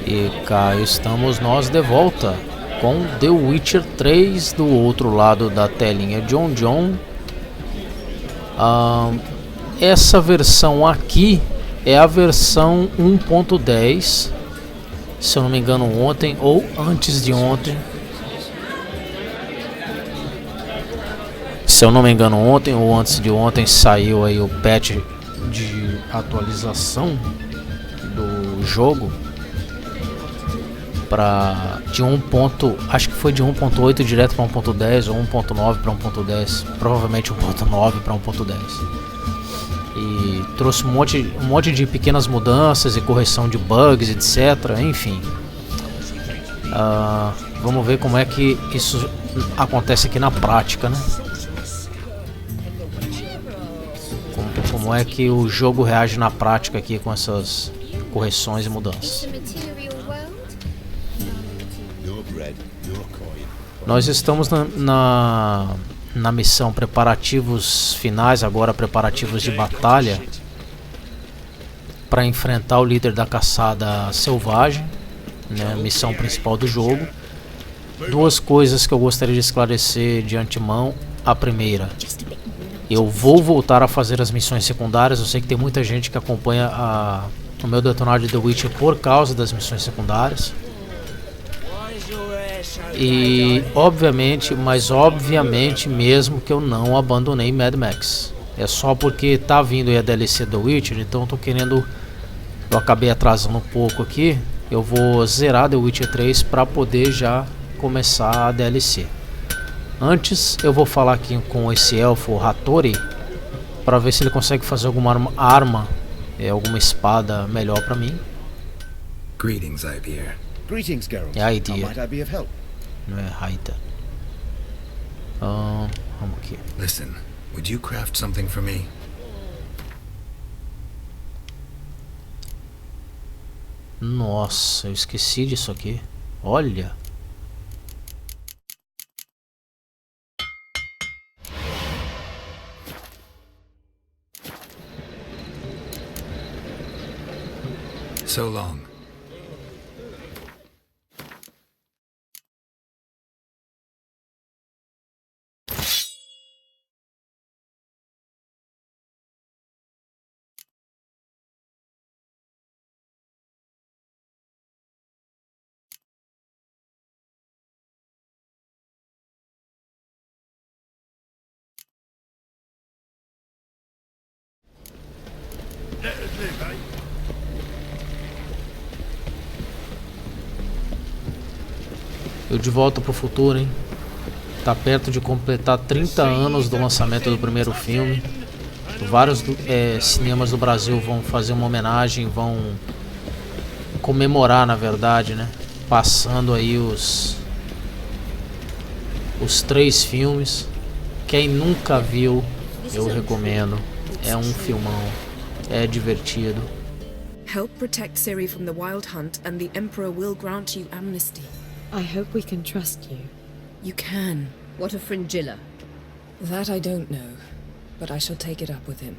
E cá estamos nós de volta com The Witcher 3 do outro lado da telinha John. Essa versão aqui é a versão 1.10, se eu não me engano ontem ou antes de ontem. Se eu não me engano ontem ou antes de ontem saiu aí o patch de atualização do jogo para de 1. Acho que foi de 1.8 direto para 1.10 ou 1.9 para 1.10, provavelmente 1.9 para 1.10. E trouxe um monte de pequenas mudanças e correção de bugs, etc. Enfim, vamos ver como é que isso acontece aqui na prática, né? Como é que o jogo reage na prática aqui com essas correções e mudanças. Nós estamos na missão preparativos finais, agora preparativos de batalha, para enfrentar o líder da caçada selvagem, né, missão principal do jogo. Duas coisas que eu gostaria de esclarecer de antemão. A primeira, eu vou voltar a fazer as missões secundárias. Eu sei que tem muita gente que acompanha o meu detonário de The Witcher por causa das missões secundárias. E obviamente mesmo que eu não abandonei Mad Max. É só porque tá vindo aí a DLC do Witcher, então eu tô querendo... Eu acabei atrasando um pouco aqui. Eu vou zerar The Witcher 3 para poder já começar a DLC. Antes eu vou falar aqui com esse elfo Hattori para ver se ele consegue fazer alguma arma, alguma espada melhor para mim. Greetings, Ibeer. Greetings, Geralt. É a ideia. How might I be of help? Não é Raita. Vamos aqui. Listen, would you craft something for me? Nossa, eu esqueci disso aqui. Olha. So long. Eu de volta pro futuro, hein? Tá perto de completar 30 anos do lançamento do primeiro filme. Vários cinemas do Brasil vão fazer uma homenagem, vão comemorar, na verdade, né? Passando aí os 3 filmes. Quem nunca viu, eu recomendo. É um filmão, é divertido. Help protect Ciri from the Wild Hunt and the Emperor will grant you amnesty. I hope we can trust you. You can. What of Fringilla? That I don't know, but I shall take it up with him.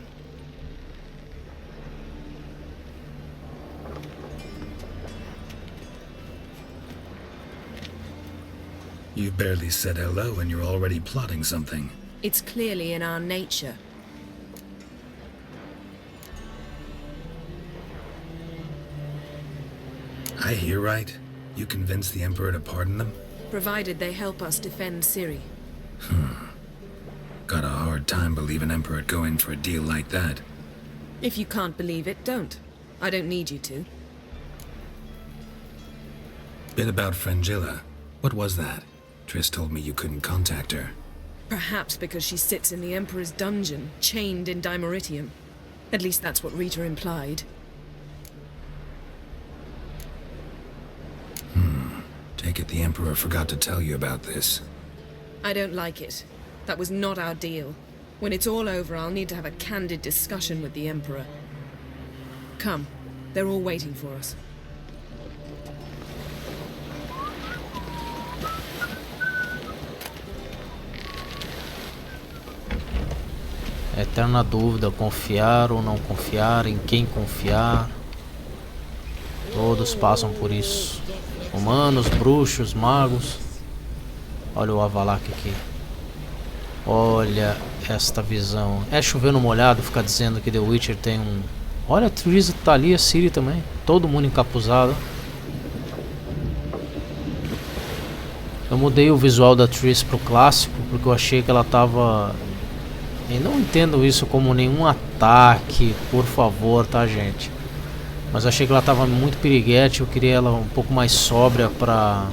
You barely said hello and you're already plotting something. It's clearly in our nature. I hear right? You convinced the Emperor to pardon them? Provided they help us defend Ciri. Got a hard time believing Emperor'd go in for a deal like that. If you can't believe it, don't. I don't need you to. Bit about Fringilla. What was that? Triss told me you couldn't contact her. Perhaps because she sits in the Emperor's dungeon, chained in Dimeritium. At least that's what Rita implied. Take it the Emperor forgot to tell you about this. I don't like it. That was not our deal. When it's all over, I'll need to have a candid discussion with the Emperor. Come. They're all waiting for us. Eterna dúvida, confiar ou não confiar, em quem confiar. Todos passam por isso. Humanos, bruxos, magos. Olha o Avalak aqui. Olha esta visão. É chovendo molhado ficar dizendo que The Witcher tem um... Olha, a Triss tá ali, a Ciri também. Todo mundo encapuzado. Eu mudei o visual da Triss pro clássico porque eu achei que ela tava... E não entendo isso como nenhum ataque, por favor, tá, gente? Mas eu achei que ela tava muito piriguete. Eu queria ela um pouco mais sóbria pra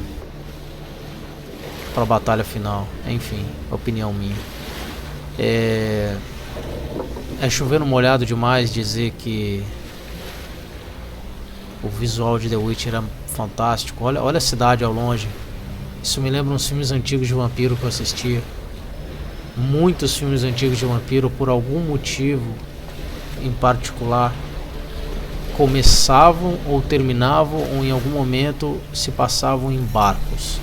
batalha final. Enfim, opinião minha. É chovendo molhado demais dizer que o visual de The Witcher era fantástico. Olha a cidade ao longe. Isso me lembra uns filmes antigos de vampiro que eu assistia. Muitos filmes antigos de vampiro, por algum motivo em particular, começavam ou terminavam ou em algum momento se passavam em barcos.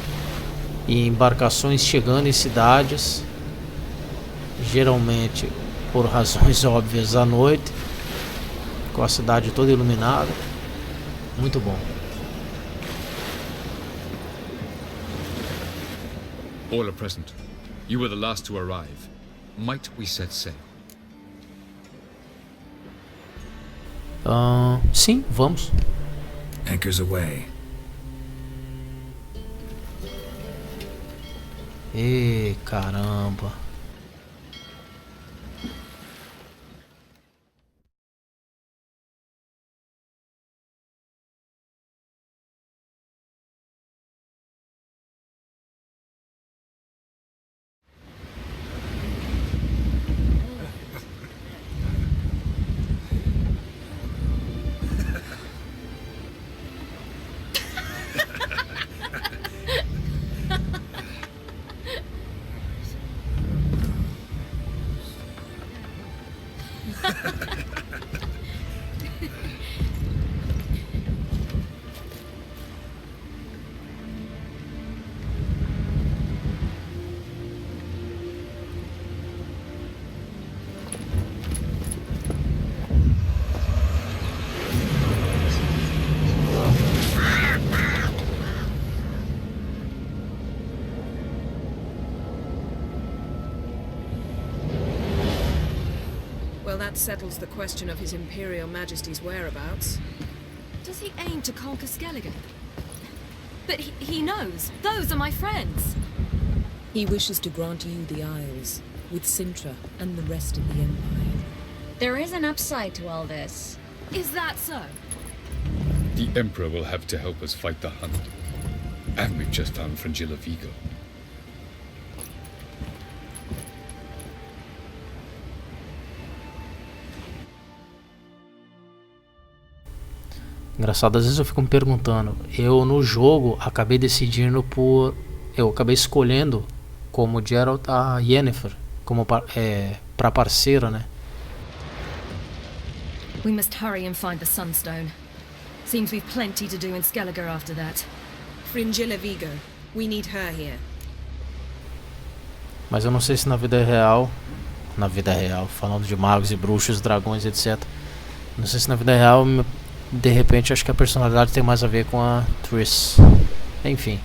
E embarcações chegando em cidades, geralmente por razões óbvias à noite, com a cidade toda iluminada. Muito bom. All are present. You were the last to arrive. Might we set sail? Sim, vamos. Anchors away. Ê, caramba. Well, that settles the question of His Imperial Majesty's whereabouts. Does he aim to conquer Skellige? But he knows. Those are my friends. He wishes to grant you the Isles, with Sintra and the rest of the Empire. There is an upside to all this. Is that so? The Emperor will have to help us fight the Hunt. And we've just found Fringilla Vigo. Engraçado, às vezes eu fico me perguntando. Eu no jogo acabei decidindo por... Eu acabei escolhendo como Geralt a Yennefer como pra parceira, né? We must hurry and find the Sunstone. Seems we've plenty to do in Skellige after that. Fringilla Vigo. We need her here. Mas eu não sei se na vida real, falando de magos e bruxos, dragões, etc. Não sei se na vida real, de repente, acho que a personalidade tem mais a ver com a Triss. Enfim.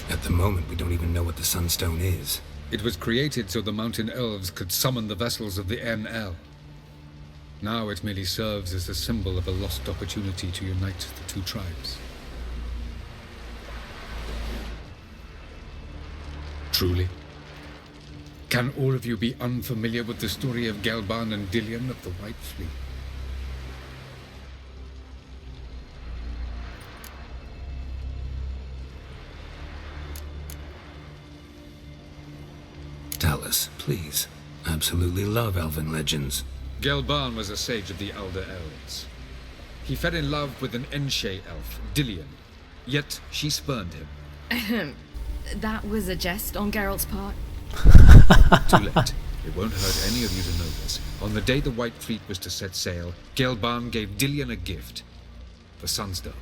At the moment, we don't even know what the Sunstone is. It was created so the mountain elves could summon the vessels of the NL. Now it merely serves as a symbol of a lost opportunity to unite the two tribes. Truly? Can all of you be unfamiliar with the story of Gelban and Dillion of the White Fleet? Tell us, please. Absolutely love elven legends. Gelban was a sage of the Elder Elves. He fell in love with an Enshe elf, Dillion, yet she spurned him. That was a jest on Geralt's part. Too late. It won't hurt any of you to know this. On the day the White Fleet was to set sail, Gelban gave Dillion a gift. The Sunstone.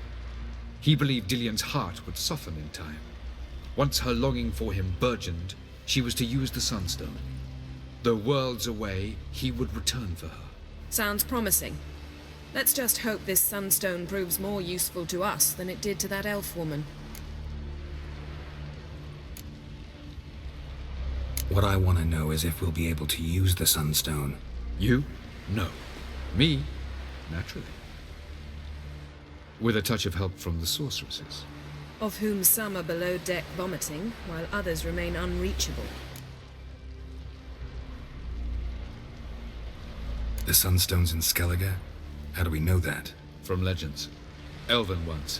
He believed Dillion's heart would soften in time. Once her longing for him burgeoned, she was to use the Sunstone. Though worlds away, he would return for her. Sounds promising. Let's just hope this Sunstone proves more useful to us than it did to that elf woman. What I want to know is if we'll be able to use the Sunstone. You? No. Me? Naturally. With a touch of help from the sorceresses. Of whom some are below deck vomiting, while others remain unreachable. The Sunstone's in Skellige? How do we know that? From legends. Elven ones.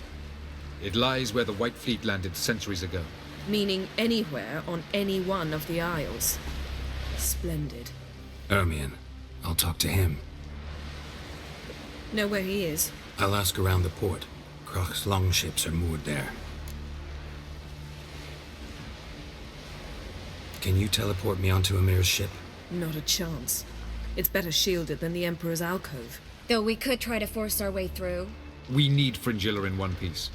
It lies where the White Fleet landed centuries ago. Meaning anywhere on any one of the Isles. Splendid. Ermion. I'll talk to him. Know where he is? I'll ask around the port. Krach's longships are moored there. Can you teleport me onto Amir's ship? Not a chance. It's better shielded than the Emperor's alcove. Though we could try to force our way through. We need Fringilla in one piece.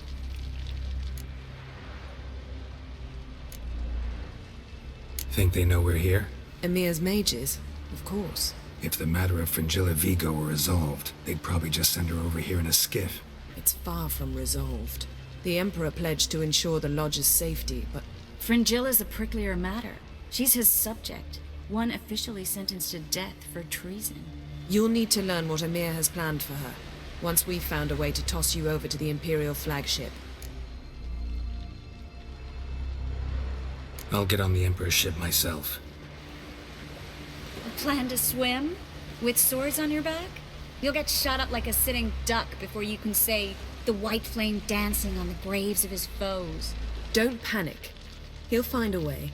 Think they know we're here? Emir's mages, of course. If the matter of Fringilla Vigo were resolved, they'd probably just send her over here in a skiff. It's far from resolved. The Emperor pledged to ensure the Lodge's safety, but Fringilla's a pricklier matter. She's his subject, one officially sentenced to death for treason. you'll need to learn what Emir has planned for her, once we've found a way to toss you over to the Imperial flagship. I'll get on the Emperor's ship myself. Plan to swim? With swords on your back? You'll get shot up like a sitting duck before you can say, the white flame dancing on the graves of his foes. Don't panic. He'll find a way.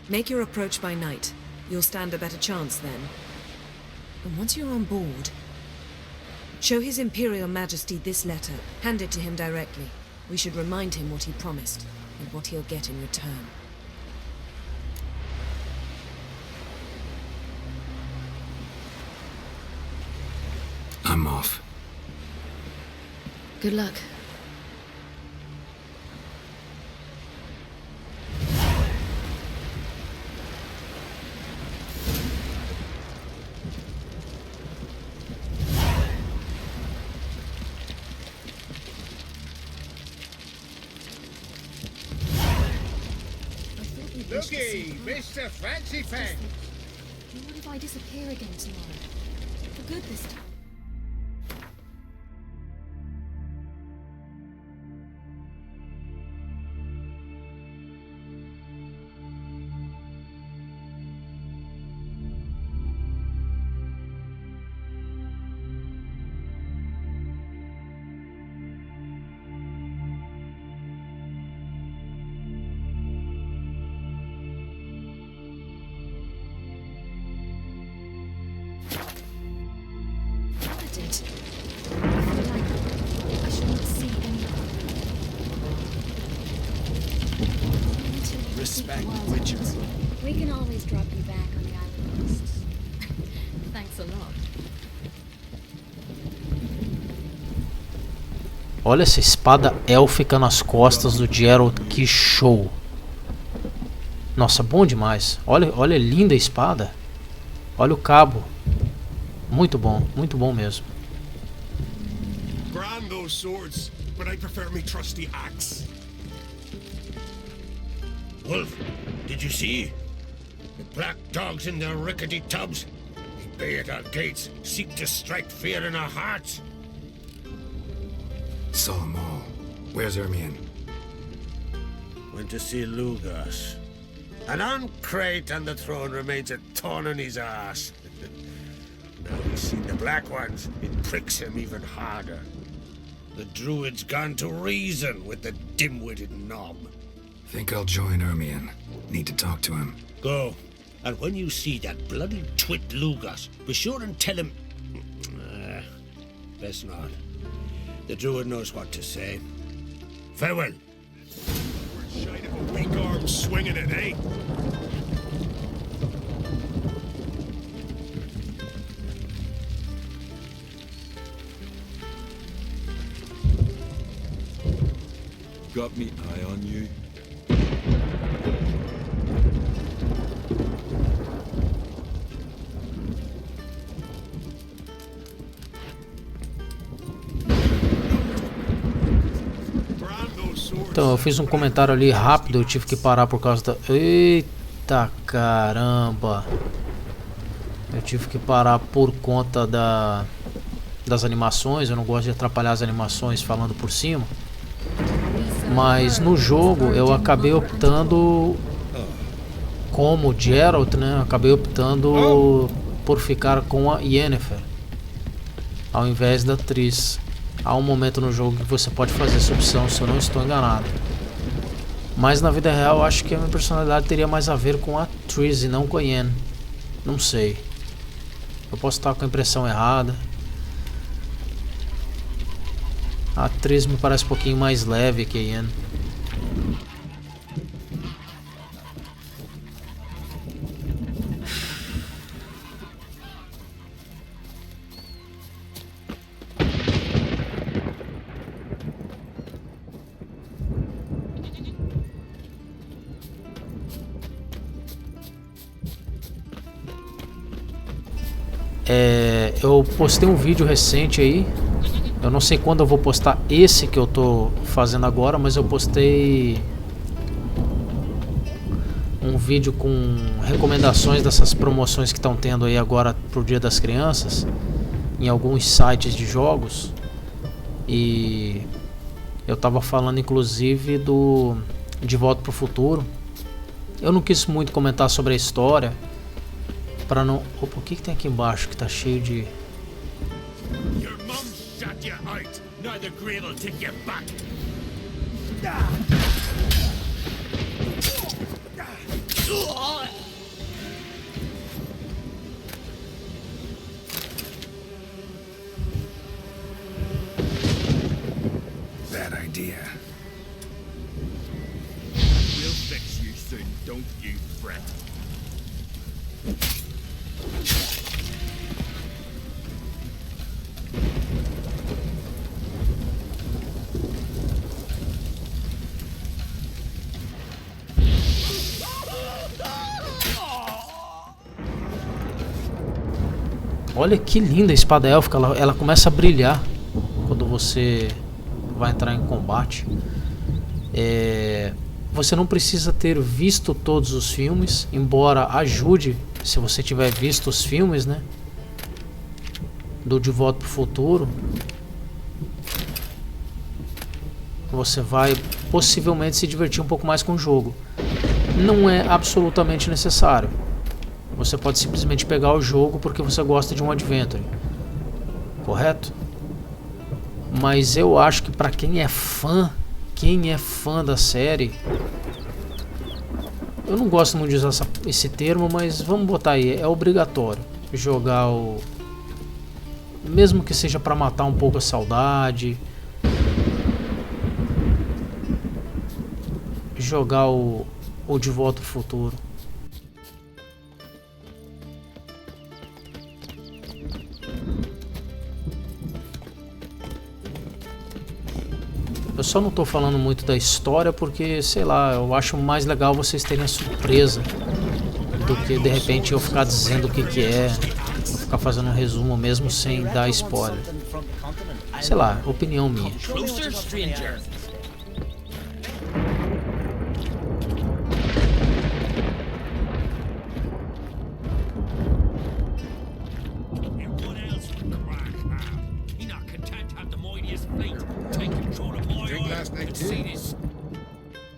Make your approach by night. You'll stand a better chance then. And once you're on board, show His Imperial Majesty this letter. Hand it to him directly. We should remind him what he promised, and what he'll get in return. I'm off. Good luck. Looky, Mr. Fancy Pants. What if I disappear again tomorrow? For good this time. Respect Witcher. We can always drop you back on the island coasts. Thanks a lot. Olha essa espada élfica nas costas do Geralt, que show! Nossa, bom demais. Olha, linda a espada. Olha o cabo. Muito bom mesmo. Grand those swords, but I prefer me trusty axe. Wolf, did you see? The black dogs in their rickety tubs. They bay at our gates, seek to strike fear in our hearts. Saw them all. Where's Ermion? Went to see Lugas. An uncrate on the throne remains a thorn in his ass. Now he's seen the black ones, it pricks him even harder. The druid's gone to reason with the dim-witted knob. Think I'll join Ermion. Need to talk to him. Go. And when you see that bloody twit Lugas, be sure and tell him... best not. The druid knows what to say. Farewell. We're shite of a weak arm swinging it, eh? got me eye on you. Então, eu fiz um comentário ali rápido, eu tive que parar por causa da... Eita caramba! Eu tive que parar por conta das animações, eu não gosto de atrapalhar as animações falando por cima. Mas no jogo eu acabei optando, como Geralt, né? Acabei optando por ficar com a Yennefer, ao invés da atriz. Há um momento no jogo que você pode fazer essa opção, se eu não estou enganado. Mas na vida real eu acho que a minha personalidade teria mais a ver com a atriz e não com a Yen. Não sei. Eu posso estar com a impressão errada. A atriz me parece um pouquinho mais leve que a Yen. Eu postei um vídeo recente aí. Eu não sei quando eu vou postar esse que eu tô fazendo agora, mas eu postei um vídeo com recomendações dessas promoções que estão tendo aí agora pro Dia das Crianças em alguns sites de jogos. E eu tava falando inclusive do De Volta pro Futuro. Eu não quis muito comentar sobre a história para não... Opa, o que tem aqui embaixo que tá cheio de... Your mum shut you out. Now the grave will take you back. Bad idea. We'll fix you soon, don't you fret. Olha que linda a espada élfica, ela começa a brilhar quando você vai entrar em combate. Você não precisa ter visto todos os filmes, embora ajude se você tiver visto os filmes, né? Do De Volta pro Futuro. Você vai possivelmente se divertir um pouco mais com o jogo. Não é absolutamente necessário. Você pode simplesmente pegar o jogo porque você gosta de um adventure, correto? Mas eu acho que para quem é fã da série, eu não gosto muito de usar esse termo, mas vamos botar aí, é obrigatório jogar o... Mesmo que seja para matar um pouco a saudade, jogar o De Volta pro Futuro. Eu só não tô falando muito da história porque, sei lá, eu acho mais legal vocês terem a surpresa do que de repente eu ficar dizendo o que é, eu ficar fazendo um resumo mesmo sem dar spoiler. Sei lá, opinião minha.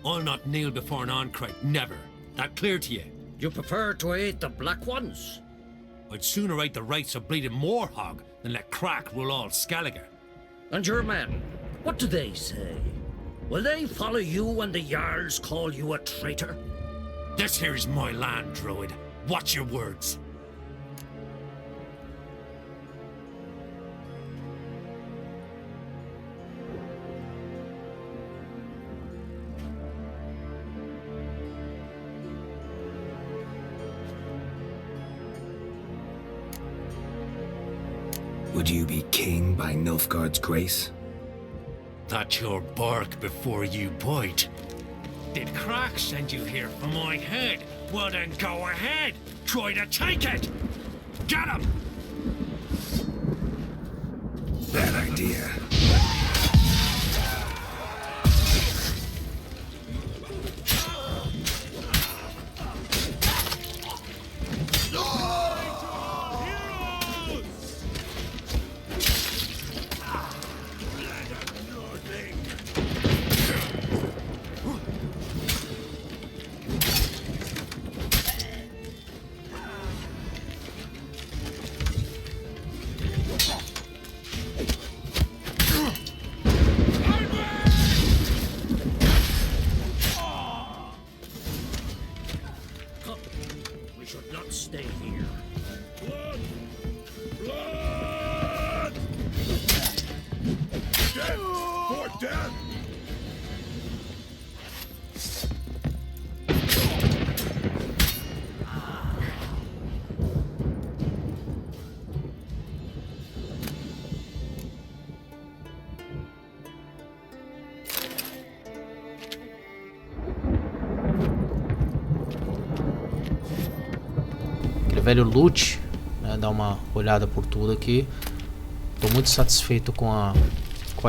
I'll not kneel before an Ancrite, never. That clear to you? You prefer to eat the black ones? I'd sooner eat the rights of bleeding Morhog than let Crack rule all Skellige. And your men, what do they say? Will they follow you when the Jarls call you a traitor? This here's my land, Druid. Watch your words. Would you be king by Nilfgaard's grace? That your bark before you bite? Did Crack send you here for my head? Well then go ahead! Try to take it! Get him! Bad idea. We should not stay here. Blood! Blood! Dead! For death! Aquele velho loot, né, dar uma olhada por tudo aqui. Tô muito satisfeito com a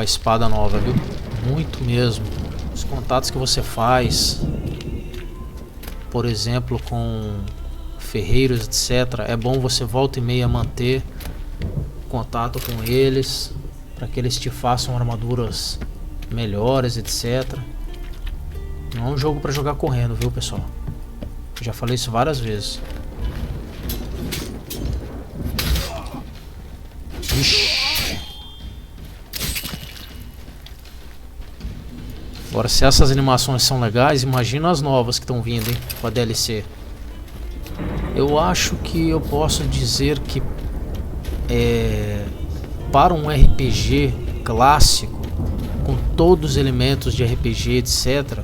espada nova, viu? Muito mesmo. Os contatos que você faz, por exemplo, com ferreiros, etc. É bom você volta e meia manter contato com eles, para que eles te façam armaduras melhores, etc. Não é um jogo para jogar correndo, viu, pessoal? Já falei isso várias vezes. Ixi. Agora, se essas animações são legais, imagina as novas que estão vindo, hein, com a DLC. Eu acho que eu posso dizer que para um RPG clássico, com todos os elementos de RPG, etc.,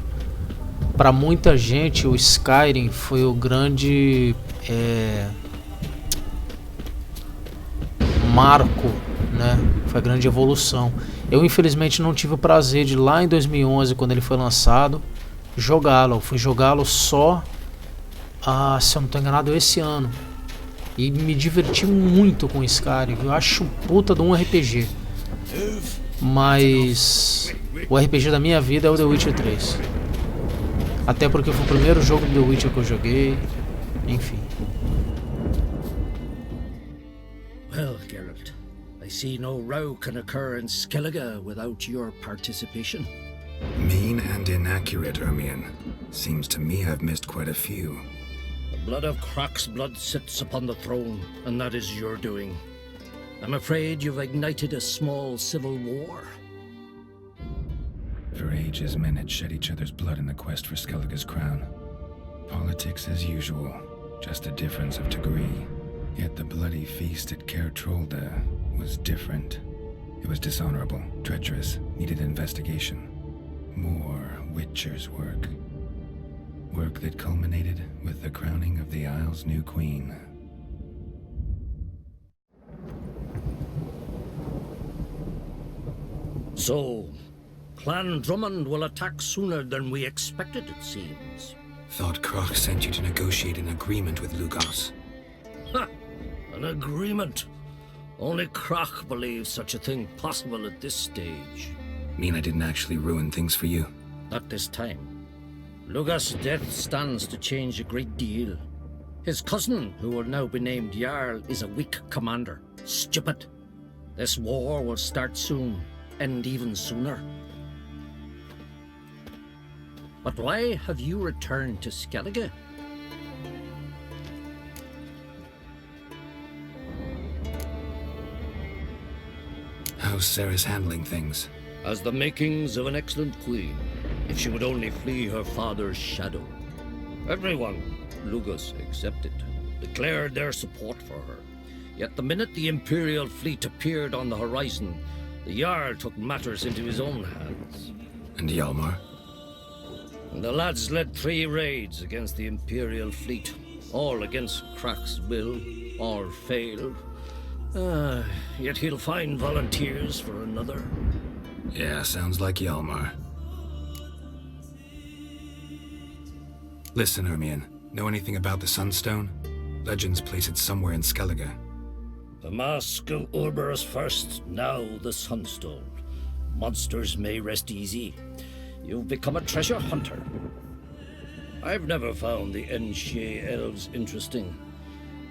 para muita gente o Skyrim foi o grande marco, né? Foi a grande evolução. Eu infelizmente não tive o prazer de lá em 2011, quando ele foi lançado, jogá-lo. Eu fui jogá-lo só, se eu não estou enganado, esse ano. E me diverti muito com Skyrim. Eu acho puta de um RPG. Mas o RPG da minha vida é o The Witcher 3. Até porque foi o primeiro jogo do The Witcher que eu joguei. Enfim. Well, Geralt, I see no row can occur in Skellige without your participation. Mean and inaccurate, Ermion. Seems to me I've missed quite a few. The blood of Croc's blood sits upon the throne, and that is your doing. I'm afraid you've ignited a small civil war. For ages, men had shed each other's blood in the quest for Skellige's crown. Politics as usual, just a difference of degree. Yet the bloody feast at Caer Trolda was different. It was dishonorable, treacherous, needed investigation. More Witcher's work. Work that culminated with the crowning of the Isle's new queen. So, Clan Drummond will attack sooner than we expected, it seems. Thought Croc sent you to negotiate an agreement with Lugos. Ha! An agreement? Only Croc believes such a thing possible at this stage. Mean I didn't actually ruin things for you? Not this time. Lugos' death stands to change a great deal. His cousin, who will now be named Jarl, is a weak commander. Stupid. This war will start soon, end even sooner. But why have you returned to Skellige? How's Sarah's handling things? Has the makings of an excellent queen, if she would only flee her father's shadow. Everyone, Lugos excepted, declared their support for her. Yet the minute the Imperial fleet appeared on the horizon, the Jarl took matters into his own hands. And Hjalmar? The lads led 3 raids against the Imperial fleet, all against Croc's will, all failed. Yet he'll find volunteers for another. Yeah, sounds like Hjalmar. Listen, Ermion. Know anything about the Sunstone? Legends place it somewhere in Skellige. The mask of Urberus first, now the Sunstone. Monsters may rest easy. You've become a treasure hunter. I've never found the Enshe elves interesting.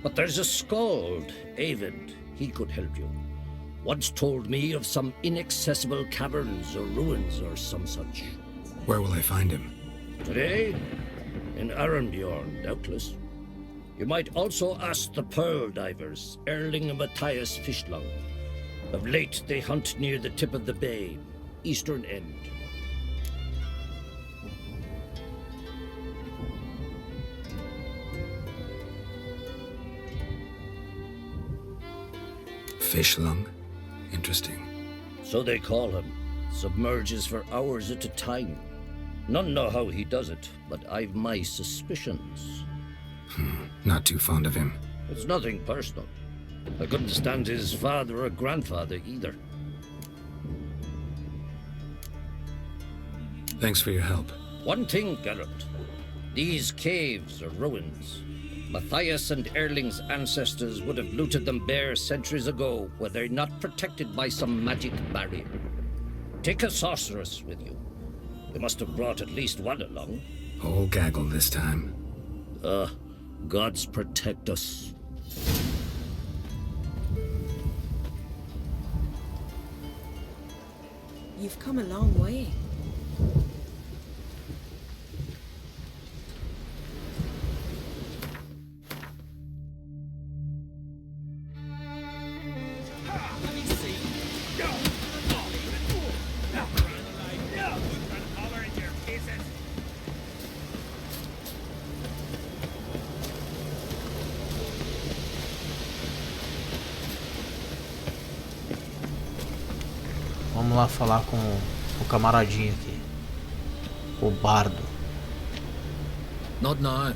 But there's a skald, Avid. He could help you. Once told me of some inaccessible caverns or ruins or some such. Where will I find him? Today? In Arnbjorn, doubtless. You might also ask the pearl divers, Erling and Matthias Fishlung. Of late, they hunt near the tip of the bay, eastern end. Fishlung? Interesting. So they call him. Submerges for hours at a time. None know how he does it, but I've my suspicions. Not too fond of him. It's nothing personal. I couldn't stand his father or grandfather either. Thanks for your help. One thing, Geralt. These caves are ruins. Matthias and Erling's ancestors would have looted them bare centuries ago were they not protected by some magic barrier. Take a sorceress with you. You must have brought at least one along. Whole gaggle this time. Gods protect us. You've come a long way. Vamos lá falar com o camaradinho aqui. O bardo. Not now.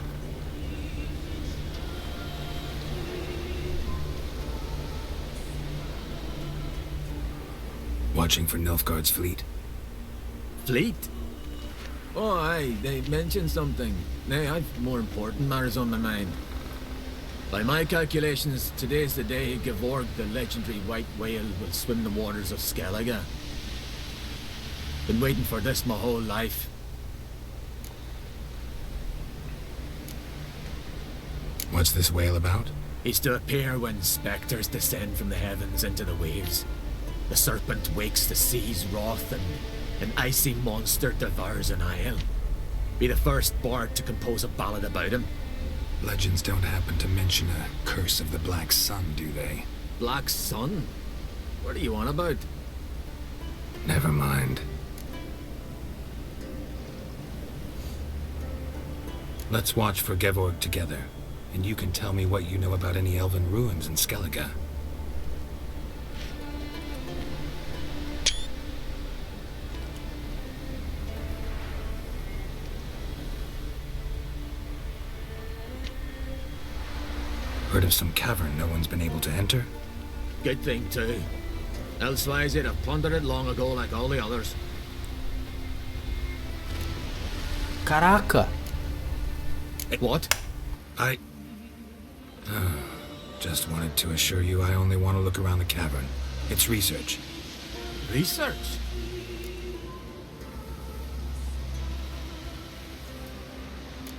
Watching for Nilfgaard's fleet. Fleet? Oh, aye, they mentioned something. Nay, I've more important matters on my mind. By my calculations, today's the day Gevorg, the legendary white whale, will swim the waters of Skellige. Been waiting for this my whole life. What's this whale about? He's to appear when spectres descend from the heavens into the waves. The serpent wakes the sea's wrath and an icy monster devours an isle. Be the first bard to compose a ballad about him. Legends don't happen to mention a curse of the Black Sun, do they? Black Sun? What are you on about? Never mind. Let's watch for Gevorg together, and you can tell me what you know about any elven ruins in Skellige. Heard of some cavern no one's been able to enter? Good thing, too. Elsewise, they'd have plundered it long ago like all the others. Caraca! What? Just wanted to assure you I only want to look around the cavern. It's research. Research?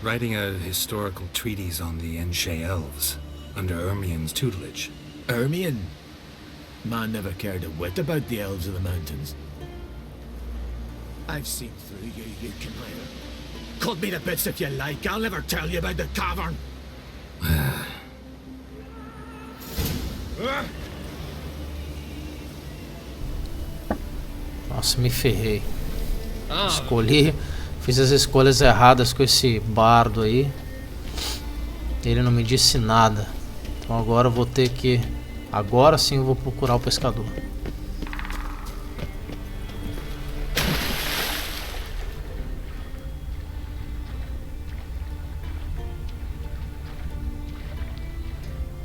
Writing a historical treatise on the Enshe elves, under Ermion's tutelage. Ermion? Man never cared a whit about the elves of the mountains. I've seen through you, you conniving. Cut me to bits if you like, I'll never tell you about the cavern. Nossa, me ferrei. Escolhi, fiz as escolhas erradas com esse bardo aí. Ele não me disse nada. Então agora eu vou ter que... Agora sim eu vou procurar o pescador.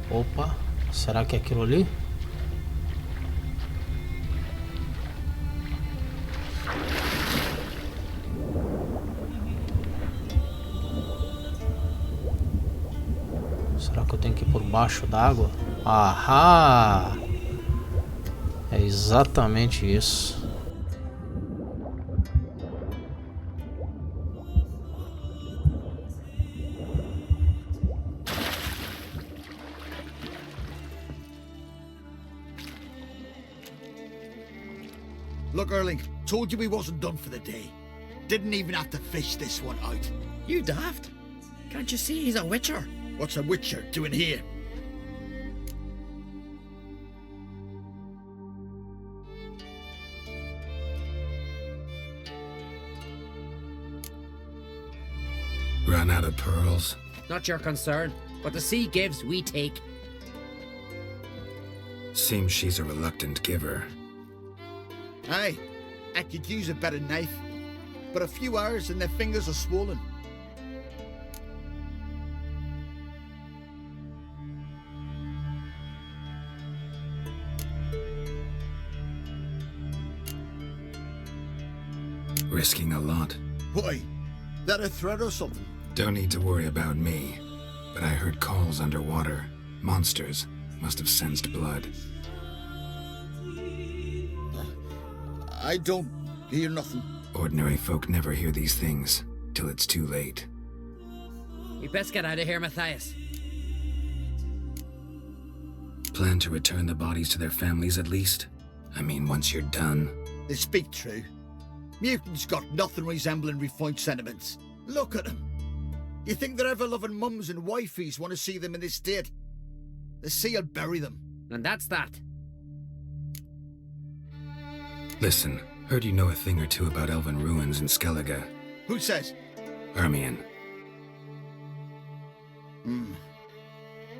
Opa, será que é aquilo ali? que eu tenho que ir por baixo d'água? Ahá! É exatamente isso. Look, Erling, told you we wasn't done for the day. Didn't even have to fish this one out. You daft? Can't you see he's a witcher? What's a witcher doing here? Run out of pearls? Not your concern. What the sea gives, we take. Seems she's a reluctant giver. Aye, I could use a better knife. But a few hours and their fingers are swollen. Risking a lot. Why? That a threat or something? Don't need to worry about me. But I heard calls underwater. Monsters must have sensed blood. I don't hear nothing. Ordinary folk never hear these things till it's too late. We best get out of here, Matthias. Plan to return the bodies to their families at least? I mean, once you're done. They speak true. Mutants got nothing resembling refined sentiments. Look at them. You think their ever-loving mums and wifeys want to see them in this state? The sea will bury them. And that's that. Listen, heard you know a thing or two about elven ruins in Skellige. Who says? Ermion.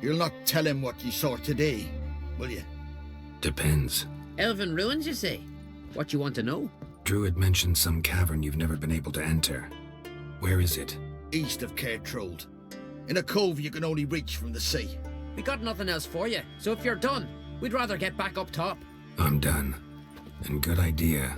You'll not tell him what you saw today, will you? Depends. Elven ruins, you say? What you want to know? Druid mentioned some cavern you've never been able to enter. Where is it? East of Cairtrold. In a cove you can only reach from the sea. We got nothing else for you, so if you're done, we'd rather get back up top. I'm done. And good idea.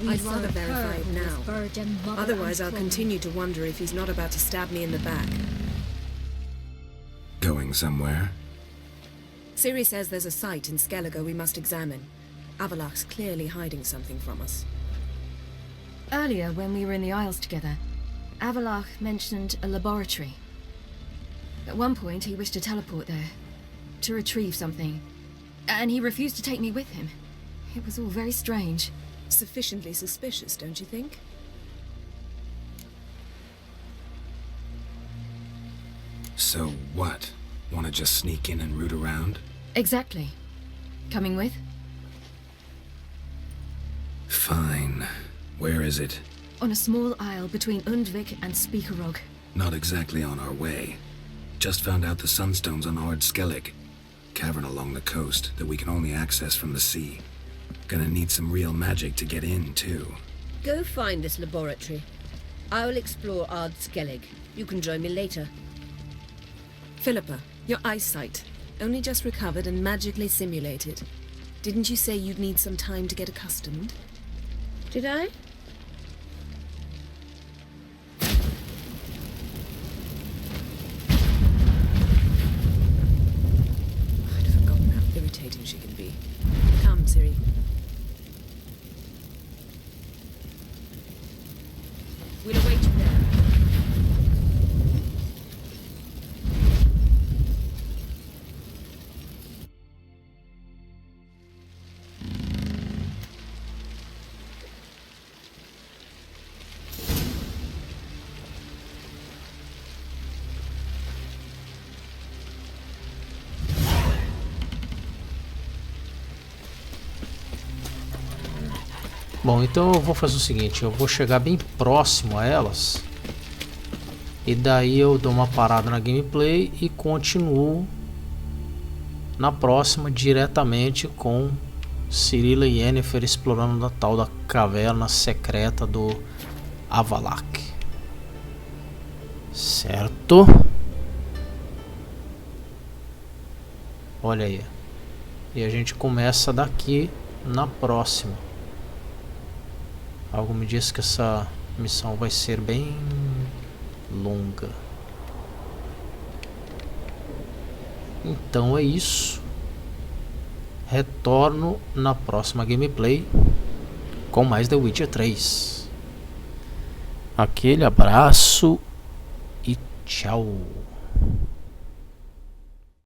I'd rather verify it now. Otherwise, I'll continue to wonder if he's not about to stab me in the back. Going somewhere? Ciri says there's a site in Skellige we must examine. Avalach's clearly hiding something from us. Earlier, when we were in the Isles together, Avalach mentioned a laboratory. At one point, he wished to teleport there, to retrieve something, and he refused to take me with him. It was all very strange. Sufficiently suspicious, don't you think? So what? Want to just sneak in and root around? Exactly. Coming with? Fine. Where is it? On a small isle between Undvik and Speakerog. Not exactly on our way. Just found out the sunstones on Ard Skellig. Cavern along the coast that we can only access from the sea. Gonna need some real magic to get in, too. Go find this laboratory. I will explore Ard Skellig. You can join me later. Philippa, your eyesight. Only just recovered and magically simulated. Didn't you say you'd need some time to get accustomed? Did I? I'd forgotten how irritating she can be. Come, Ciri. We'll await you there. Bom, então eu vou fazer o seguinte, eu vou chegar bem próximo a elas. E daí eu dou uma parada na gameplay e continuo na próxima diretamente com Cirilla e Yennefer explorando a tal da caverna secreta do Avalak. Certo? Olha aí. E a gente começa daqui na próxima. Algo me diz que essa missão vai ser bem longa. Então é isso. Retorno na próxima gameplay com mais The Witcher 3. Aquele abraço e tchau.